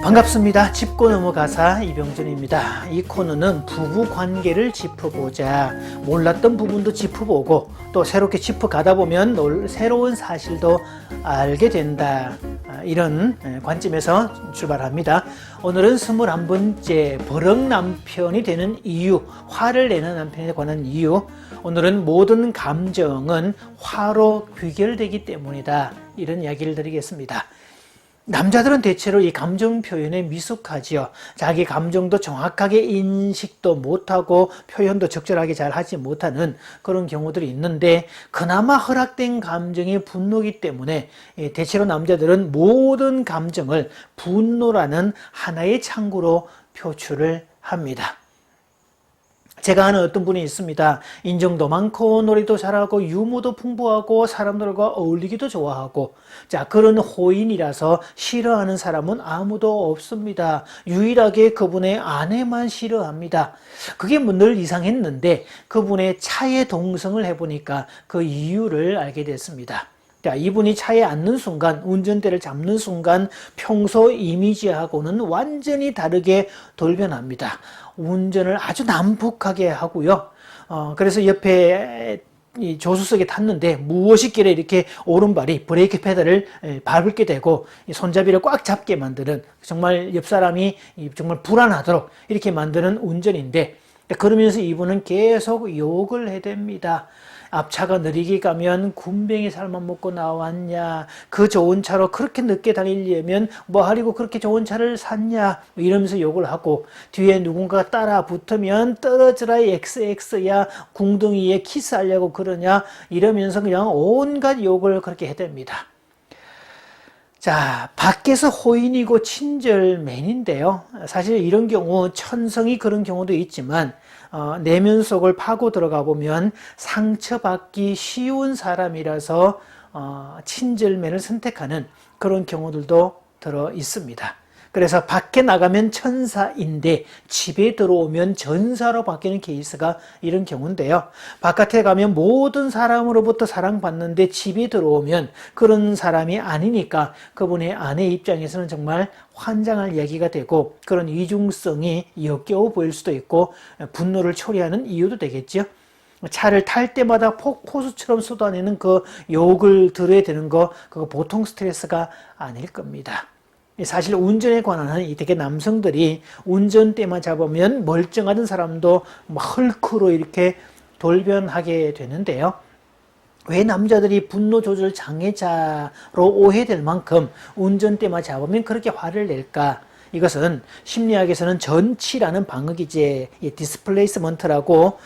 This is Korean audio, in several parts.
반갑습니다. 짚고 넘어가사 이병준입니다. 이 코너는 부부 관계를 짚어보자. 몰랐던 부분도 짚어보고 또 새롭게 짚어가다 보면 새로운 사실도 알게 된다. 이런 관점에서 출발합니다. 오늘은 21번째 버럭 남편이 되는 이유, 화를 내는 남편에 관한 이유. 오늘은 모든 감정은 화로 귀결되기 때문이다. 이런 이야기를 드리겠습니다. 남자들은 대체로 이 감정 표현에 미숙하지요. 자기 감정도 정확하게 인식도 못하고 표현도 적절하게 잘 하지 못하는 그런 경우들이 있는데, 그나마 허락된 감정이 분노이기 때문에 대체로 남자들은 모든 감정을 분노라는 하나의 창구로 표출을 합니다. 제가 아는 어떤 분이 있습니다. 인정도 많고 노래도 잘하고 유머도 풍부하고 사람들과 어울리기도 좋아하고, 자, 그런 호인이라서 싫어하는 사람은 아무도 없습니다. 유일하게 그분의 아내만 싫어합니다. 그게 뭐 늘 이상했는데 그분의 차에 동성을 해보니까 그 이유를 알게 됐습니다. 자, 이분이 차에 앉는 순간, 운전대를 잡는 순간 평소 이미지하고는 완전히 다르게 돌변합니다. 운전을 아주 난폭하게 하고요. 그래서 옆에 이 조수석에 탔는데 무엇이길래 이렇게 오른발이 브레이크 페달을 밟게 되고 손잡이를 꽉 잡게 만드는, 정말 옆 사람이 정말 불안하도록 이렇게 만드는 운전인데, 그러면서 이분은 계속 욕을 해댑니다. 앞차가 느리게 가면 군뱅이 살만 먹고 나왔냐, 그 좋은 차로 그렇게 늦게 다니려면 뭐 하려고 그렇게 좋은 차를 샀냐, 이러면서 욕을 하고, 뒤에 누군가가 따라 붙으면 떨어져라 XX야, 궁둥이에 키스하려고 그러냐, 이러면서 그냥 온갖 욕을 그렇게 해댑니다. 자, 밖에서 호인이고 친절맨인데요. 사실 이런 경우 천성이 그런 경우도 있지만 내면 속을 파고 들어가 보면 상처받기 쉬운 사람이라서 친절맨을 선택하는 그런 경우들도 들어 있습니다. 그래서 밖에 나가면 천사인데 집에 들어오면 전사로 바뀌는 케이스가 이런 경우인데요. 바깥에 가면 모든 사람으로부터 사랑받는데 집에 들어오면 그런 사람이 아니니까 그분의 아내 입장에서는 정말 환장할 이야기가 되고, 그런 이중성이 역겨워 보일 수도 있고 분노를 초래하는 이유도 되겠죠. 차를 탈 때마다 폭포수처럼 쏟아내는 그 욕을 들어야 되는 거, 그거 보통 스트레스가 아닐 겁니다. 사실 운전에 관한 되게 남성들이 운전대만 잡으면 멀쩡하던 사람도 헐크로 이렇게 돌변하게 되는데요. 왜 남자들이 분노 조절 장애자로 오해될 만큼 운전대만 잡으면 그렇게 화를 낼까? 이것은 심리학에서는 전치라는 방어기제, 디스플레이스먼트라고,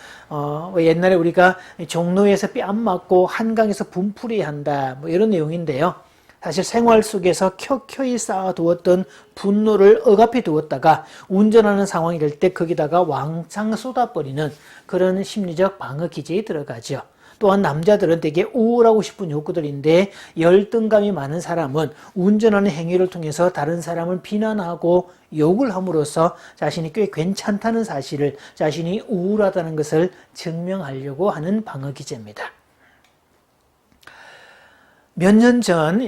옛날에 우리가 종로에서 뺨 맞고 한강에서 분풀이 한다, 뭐 이런 내용인데요. 사실 생활 속에서 켜켜이 쌓아두었던 분노를 억압해 두었다가 운전하는 상황이 될 때 거기다가 왕창 쏟아버리는 그런 심리적 방어 기제에 들어가죠. 또한 남자들은 되게 우월하고 싶은 욕구들인데, 열등감이 많은 사람은 운전하는 행위를 통해서 다른 사람을 비난하고 욕을 함으로써 자신이 꽤 괜찮다는 사실을, 자신이 우월하다는 것을 증명하려고 하는 방어 기제입니다. 몇 년 전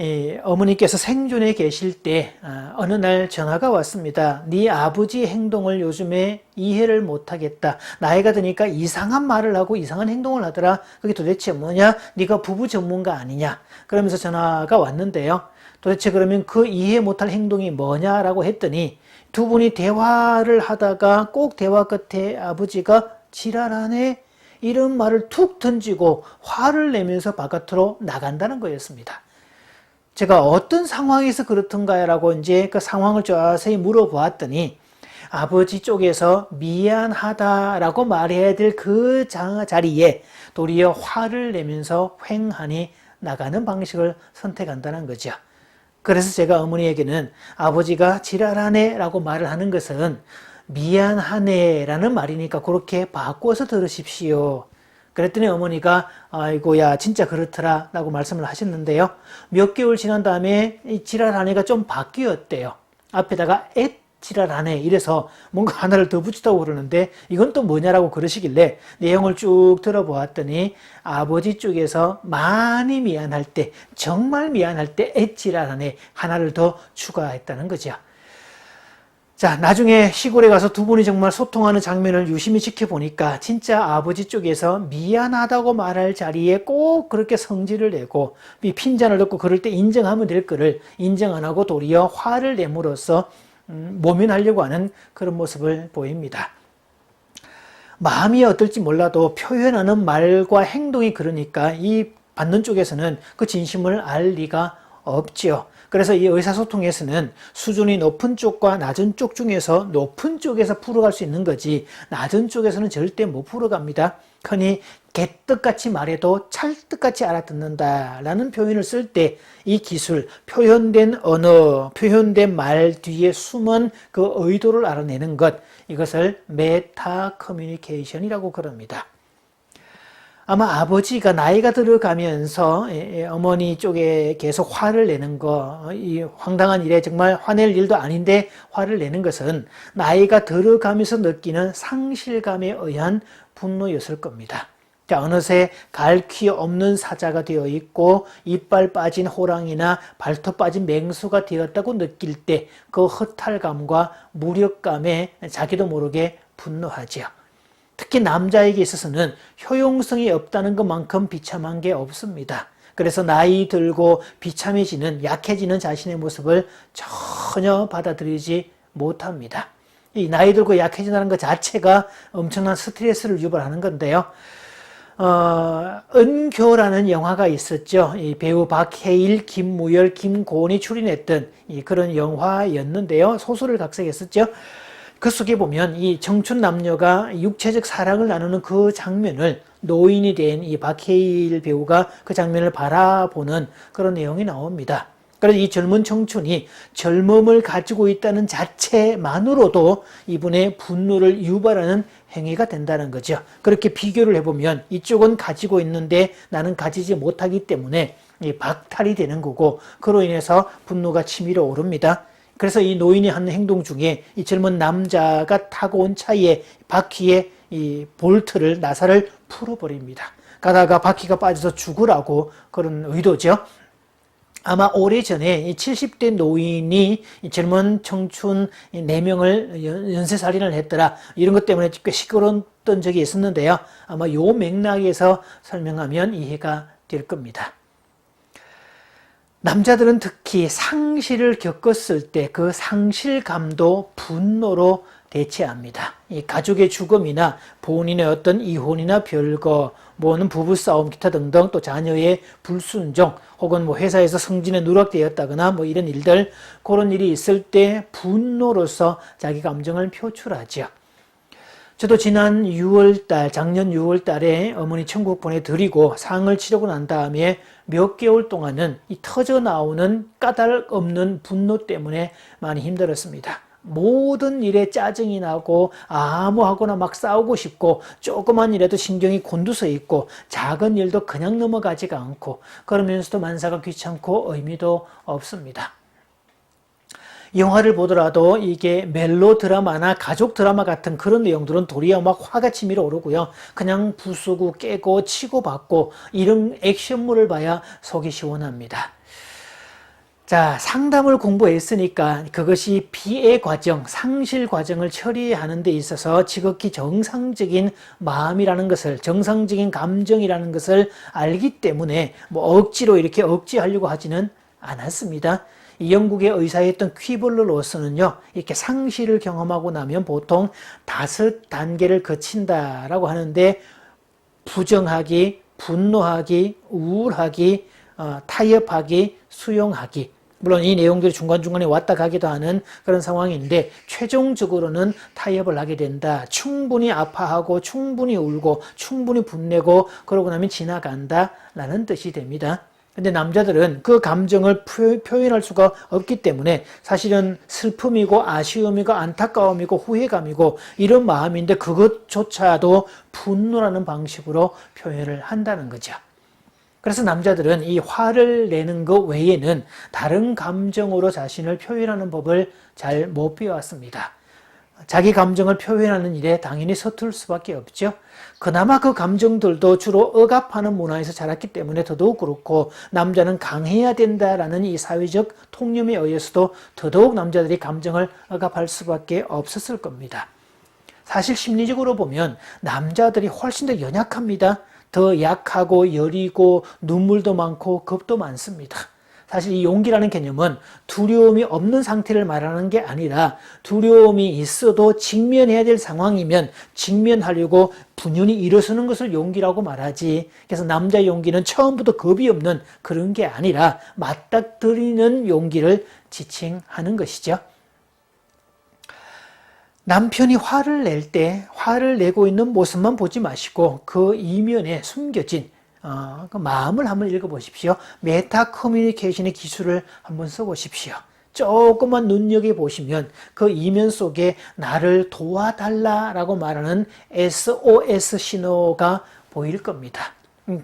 어머니께서 생존에 계실 때 어느 날 전화가 왔습니다. 네 아버지 행동을 요즘에 이해를 못하겠다. 나이가 드니까 이상한 말을 하고 이상한 행동을 하더라. 그게 도대체 뭐냐? 네가 부부 전문가 아니냐? 그러면서 전화가 왔는데요. 도대체 그러면 그 이해 못할 행동이 뭐냐라고 했더니, 두 분이 대화를 하다가 꼭 대화 끝에 아버지가 지랄하네, 이런 말을 툭 던지고 화를 내면서 바깥으로 나간다는 거였습니다. 제가 어떤 상황에서 그렇던가라고 이제 그 상황을 자세히 물어보았더니, 아버지 쪽에서 미안하다라고 말해야 될 그 자리에 도리어 화를 내면서 횡하니 나가는 방식을 선택한다는 거죠. 그래서 제가 어머니에게는 아버지가 지랄하네 라고 말을 하는 것은 미안하네 라는 말이니까 그렇게 바꿔서 들으십시오. 그랬더니 어머니가 아이고야 진짜 그렇더라 라고 말씀을 하셨는데요. 몇 개월 지난 다음에 이 지랄하네가 좀 바뀌었대요. 앞에다가 앳 지랄하네 이래서 뭔가 하나를 더 붙였다고 그러는데, 이건 또 뭐냐라고 그러시길래 내용을 쭉 들어보았더니 아버지 쪽에서 많이 미안할 때, 정말 미안할 때 앳 지랄하네 하나를 더 추가했다는 거죠. 자, 나중에 시골에 가서 두 분이 정말 소통하는 장면을 유심히 지켜보니까 진짜 아버지 쪽에서 미안하다고 말할 자리에 꼭 그렇게 성질을 내고 이 핀잔을 넣고 그럴 때 인정하면 될 거를 인정 안 하고 도리어 화를 내므로써 모면하려고 하는 그런 모습을 보입니다. 마음이 어떨지 몰라도 표현하는 말과 행동이 그러니까 이 받는 쪽에서는 그 진심을 알 리가 없지요. 그래서 이 의사소통에서는 수준이 높은 쪽과 낮은 쪽 중에서 높은 쪽에서 풀어갈 수 있는 거지 낮은 쪽에서는 절대 못 풀어갑니다. 흔히 개떡같이 말해도 찰떡같이 알아듣는다라는 표현을 쓸 때 이 기술, 표현된 언어, 표현된 말 뒤에 숨은 그 의도를 알아내는 것, 이것을 메타 커뮤니케이션이라고 그럽니다. 아마 아버지가 나이가 들어가면서 어머니 쪽에 계속 화를 내는 거, 이 황당한 일에 정말 화낼 일도 아닌데 화를 내는 것은 나이가 들어가면서 느끼는 상실감에 의한 분노였을 겁니다. 자, 어느새 갈퀴 없는 사자가 되어 있고 이빨 빠진 호랑이나 발톱 빠진 맹수가 되었다고 느낄 때 그 허탈감과 무력감에 자기도 모르게 분노하지요. 특히 남자에게 있어서는 효용성이 없다는 것만큼 비참한 게 없습니다. 그래서 나이 들고 비참해지는, 약해지는 자신의 모습을 전혀 받아들이지 못합니다. 이 나이 들고 약해진다는 것 자체가 엄청난 스트레스를 유발하는 건데요. 은교라는 영화가 있었죠. 이 배우 박해일, 김무열, 김고은이 출연했던 그런 영화였는데요. 소설을 각색했었죠. 그 속에 보면 이 청춘 남녀가 육체적 사랑을 나누는 그 장면을 노인이 된 이 박해일 배우가 그 장면을 바라보는 그런 내용이 나옵니다. 그래서 이 젊은 청춘이 젊음을 가지고 있다는 자체만으로도 이분의 분노를 유발하는 행위가 된다는 거죠. 그렇게 비교를 해보면 이쪽은 가지고 있는데 나는 가지지 못하기 때문에 박탈이 되는 거고 그로 인해서 분노가 치밀어 오릅니다. 그래서 이 노인이 하는 행동 중에 이 젊은 남자가 타고 온 차에 바퀴에 이 볼트를 나사를 풀어버립니다. 가다가 바퀴가 빠져서 죽으라고 그런 의도죠. 아마 오래전에 이 70대 노인이 이 젊은 청춘 4명을 연쇄살인을 했더라. 이런 것 때문에 꽤 시끄러웠던 적이 있었는데요. 아마 요 맥락에서 설명하면 이해가 될 겁니다. 남자들은 특히 상실을 겪었을 때 그 상실감도 분노로 대체합니다. 이 가족의 죽음이나 본인의 어떤 이혼이나 별거, 뭐는 부부싸움, 기타 등등 또 자녀의 불순종 혹은 뭐 회사에서 승진에 누락되었다거나 뭐 이런 일들, 그런 일이 있을 때 분노로서 자기 감정을 표출하죠. 저도 지난 6월달, 작년 6월달에 어머니 천국 보내드리고 상을 치르고 난 다음에 몇 개월 동안은 이 터져 나오는 까닭 없는 분노 때문에 많이 힘들었습니다. 모든 일에 짜증이 나고 아무하거나 막 싸우고 싶고 조그만 일에도 신경이 곤두서 있고 작은 일도 그냥 넘어가지가 않고 그러면서도 만사가 귀찮고 의미도 없습니다. 영화를 보더라도 이게 멜로 드라마나 가족 드라마 같은 그런 내용들은 도리어 막 화가 치밀어 오르고요. 그냥 부수고 깨고 치고 받고 이런 액션물을 봐야 속이 시원합니다. 자, 상담을 공부했으니까 그것이 비애 과정, 상실 과정을 처리하는 데 있어서 지극히 정상적인 마음이라는 것을, 정상적인 감정이라는 것을 알기 때문에 뭐 억지로 이렇게 억지하려고 하지는 않았습니다. 이 영국의 의사였던 퀴블러 로스는요, 이렇게 상실을 경험하고 나면 보통 5단계를 거친다라고 하는데, 부정하기, 분노하기, 우울하기, 타협하기, 수용하기. 물론 이 내용들이 중간중간에 왔다 가기도 하는 그런 상황인데, 최종적으로는 타협을 하게 된다. 충분히 아파하고, 충분히 울고, 충분히 분내고, 그러고 나면 지나간다. 라는 뜻이 됩니다. 근데 남자들은 그 감정을 표현할 수가 없기 때문에 사실은 슬픔이고 아쉬움이고 안타까움이고 후회감이고 이런 마음인데 그것조차도 분노라는 방식으로 표현을 한다는 거죠. 그래서 남자들은 이 화를 내는 것 외에는 다른 감정으로 자신을 표현하는 법을 잘 못 배워왔습니다. 자기 감정을 표현하는 일에 당연히 서툴 수밖에 없죠. 그나마 그 감정들도 주로 억압하는 문화에서 자랐기 때문에 더더욱 그렇고, 남자는 강해야 된다라는 이 사회적 통념에 의해서도 더더욱 남자들이 감정을 억압할 수밖에 없었을 겁니다. 사실 심리적으로 보면 남자들이 훨씬 더 연약합니다. 더 약하고 여리고 눈물도 많고 겁도 많습니다. 사실 이 용기라는 개념은 두려움이 없는 상태를 말하는 게 아니라, 두려움이 있어도 직면해야 될 상황이면 직면하려고 분연히 일어서는 것을 용기라고 말하지, 그래서 남자의 용기는 처음부터 겁이 없는 그런 게 아니라 맞닥뜨리는 용기를 지칭하는 것이죠. 남편이 화를 낼 때 화를 내고 있는 모습만 보지 마시고 그 이면에 숨겨진 그 마음을 한번 읽어보십시오. 메타 커뮤니케이션의 기술을 한번 써보십시오. 조금만 눈여겨보시면 그 이면 속에 나를 도와달라라고 말하는 SOS 신호가 보일 겁니다.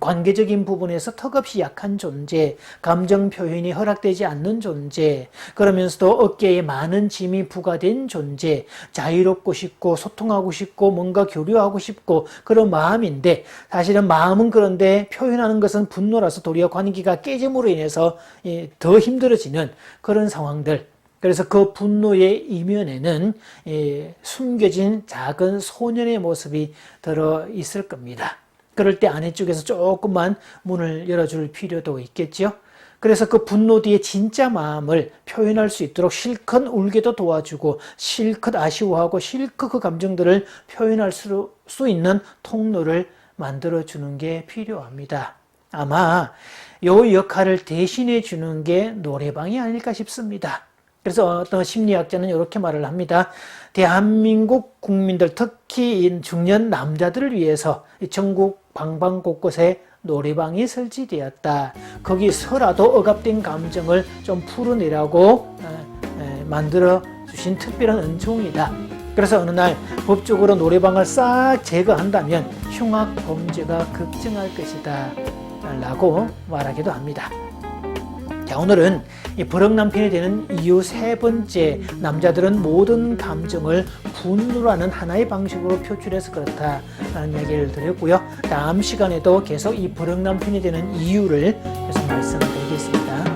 관계적인 부분에서 턱없이 약한 존재, 감정 표현이 허락되지 않는 존재, 그러면서도 어깨에 많은 짐이 부과된 존재, 자유롭고 싶고 소통하고 싶고 뭔가 교류하고 싶고 그런 마음인데, 사실은 마음은 그런데 표현하는 것은 분노라서 도리어 관계가 깨짐으로 인해서 더 힘들어지는 그런 상황들. 그래서 그 분노의 이면에는 숨겨진 작은 소년의 모습이 들어 있을 겁니다. 그럴 때 아내 쪽에서 조금만 문을 열어줄 필요도 있겠죠. 그래서 그 분노 뒤에 진짜 마음을 표현할 수 있도록 실컷 울게도 도와주고, 실컷 아쉬워하고, 실컷 그 감정들을 표현할 수 있는 통로를 만들어주는 게 필요합니다. 아마 이 역할을 대신해 주는 게 노래방이 아닐까 싶습니다. 그래서 어떤 심리학자는 이렇게 말을 합니다. 대한민국 국민들, 특히 중년 남자들을 위해서 전국 방방 곳곳에 노래방이 설치되었다. 거기서라도 억압된 감정을 좀 풀어내라고 만들어 주신 특별한 은총이다. 그래서 어느 날 법적으로 노래방을 싹 제거한다면 흉악 범죄가 급증할 것이다 라고 말하기도 합니다. 자, 오늘은 이 버럭 남편이 되는 이유 세 번째, 남자들은 모든 감정을 분노라는 하나의 방식으로 표출해서 그렇다라는 얘기를 드렸고요. 다음 시간에도 계속 이 버럭 남편이 되는 이유를 계속 말씀드리겠습니다.